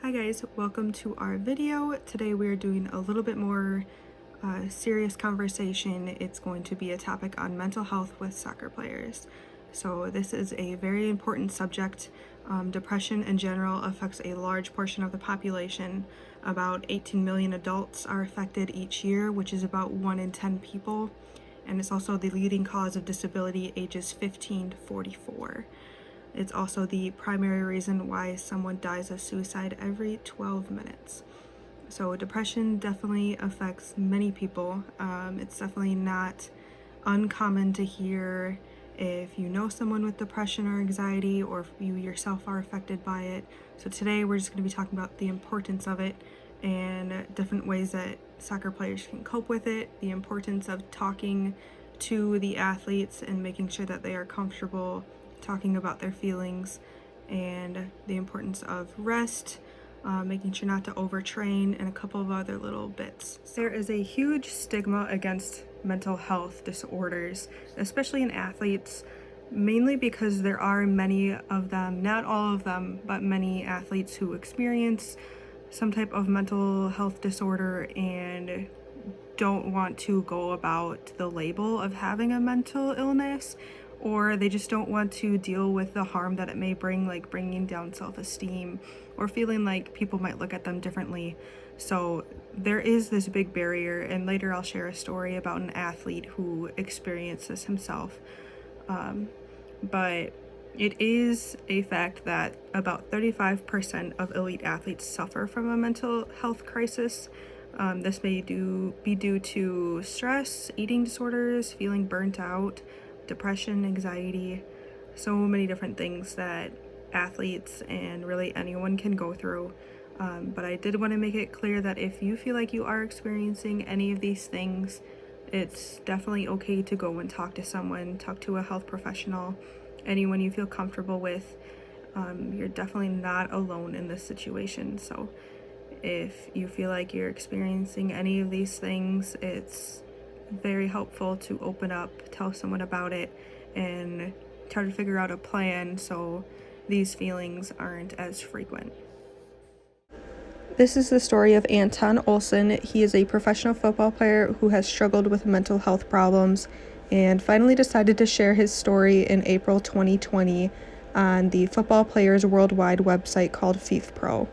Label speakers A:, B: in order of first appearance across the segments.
A: Hi guys, welcome to our video. Today we are doing a little bit more serious conversation. It's going to be a topic on mental health with soccer players. So this is a very important subject. Depression in general affects a large portion of the population. About 18 million adults are affected each year, which is about 1 in 10 people. And it's also the leading cause of disability ages 15 to 44. It's also the primary reason why someone dies of suicide every 12 minutes. So depression definitely affects many people. It's definitely not uncommon to hear if you know someone with depression or anxiety, or if you yourself are affected by it. So today we're just going to be talking about the importance of it and different ways that soccer players can cope with it, the importance of talking to the athletes and making sure that they are comfortable talking about their feelings, and the importance of rest, making sure not to overtrain, and a couple of other little bits. There is a huge stigma against mental health disorders, especially in athletes, mainly because there are many of them, not all of them, but many athletes who experience some type of mental health disorder and don't want to go about the label of having a mental illness, or they just don't want to deal with the harm that it may bring, like bringing down self-esteem or feeling like people might look at them differently. So there is this big barrier, and later I'll share a story about an athlete who experienced this himself. But it is a fact that about 35% of elite athletes suffer from a mental health crisis. This may be due to stress, eating disorders, feeling burnt out, depression, anxiety, so many different things that athletes and really anyone can go through. But I did want to make it clear that if you feel like you are experiencing any of these things, it's definitely okay to go and talk to someone, talk to a health professional, anyone you feel comfortable with. You're definitely not alone in this situation. So if you feel like you're experiencing any of these things, it's very helpful to open up, tell someone about it, and try to figure out a plan so these feelings aren't as frequent. This is the story of Anton Olsen. He is a professional football player who has struggled with mental health problems and finally decided to share his story in April 2020 on the Football Players Worldwide website called FIFPro.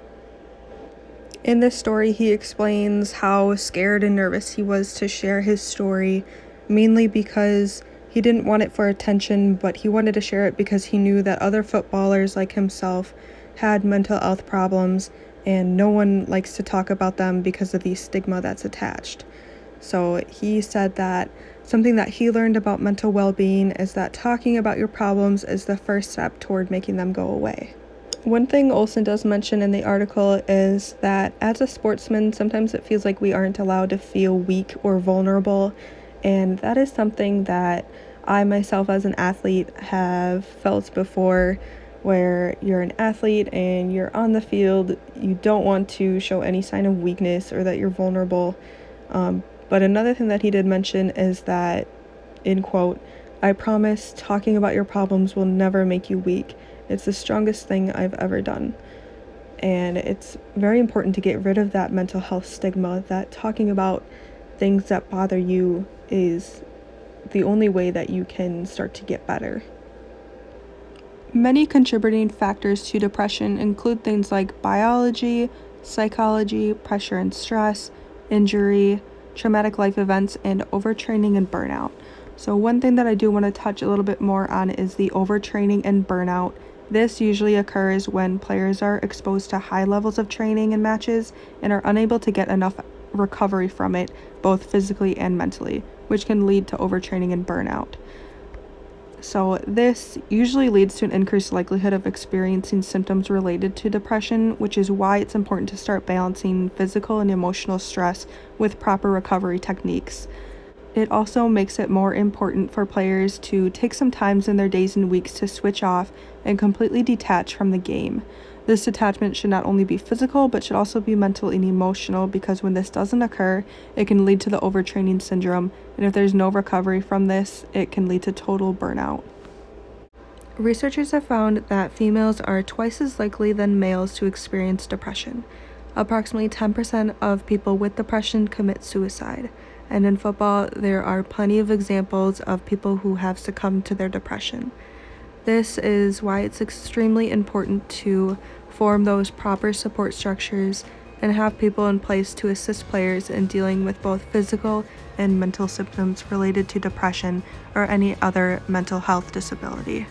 A: In this story, he explains how scared and nervous he was to share his story, mainly because he didn't want it for attention, but he wanted to share it because he knew that other footballers like himself had mental health problems, and no one likes to talk about them because of the stigma that's attached. So he said that something that he learned about mental well-being is that talking about your problems is the first step toward making them go away. One thing Olsen does mention in the article is that as a sportsman, sometimes it feels like we aren't allowed to feel weak or vulnerable, and that is something that I myself as an athlete have felt before, where you're an athlete and you're on the field, you don't want to show any sign of weakness or that you're vulnerable. But another thing that he did mention is that, in quote, "I promise talking about your problems will never make you weak. It's the strongest thing I've ever done." And it's very important to get rid of that mental health stigma, that talking about things that bother you is the only way that you can start to get better. Many contributing factors to depression include things like biology, psychology, pressure and stress, injury, traumatic life events, and overtraining and burnout. So one thing that I do want to touch a little bit more on is the overtraining and burnout. This usually occurs when players are exposed to high levels of training and matches and are unable to get enough recovery from it, both physically and mentally, which can lead to overtraining and burnout. So this usually leads to an increased likelihood of experiencing symptoms related to depression, which is why it's important to start balancing physical and emotional stress with proper recovery techniques. It also makes it more important for players to take some times in their days and weeks to switch off and completely detach from the game. This detachment should not only be physical, but should also be mental and emotional, because when this doesn't occur, it can lead to the overtraining syndrome, and if there's no recovery from this, it can lead to total burnout. Researchers have found that females are twice as likely than males to experience depression. Approximately 10% of people with depression commit suicide, and in football, there are plenty of examples of people who have succumbed to their depression. This is why it's extremely important to form those proper support structures and have people in place to assist players in dealing with both physical and mental symptoms related to depression or any other mental health disability.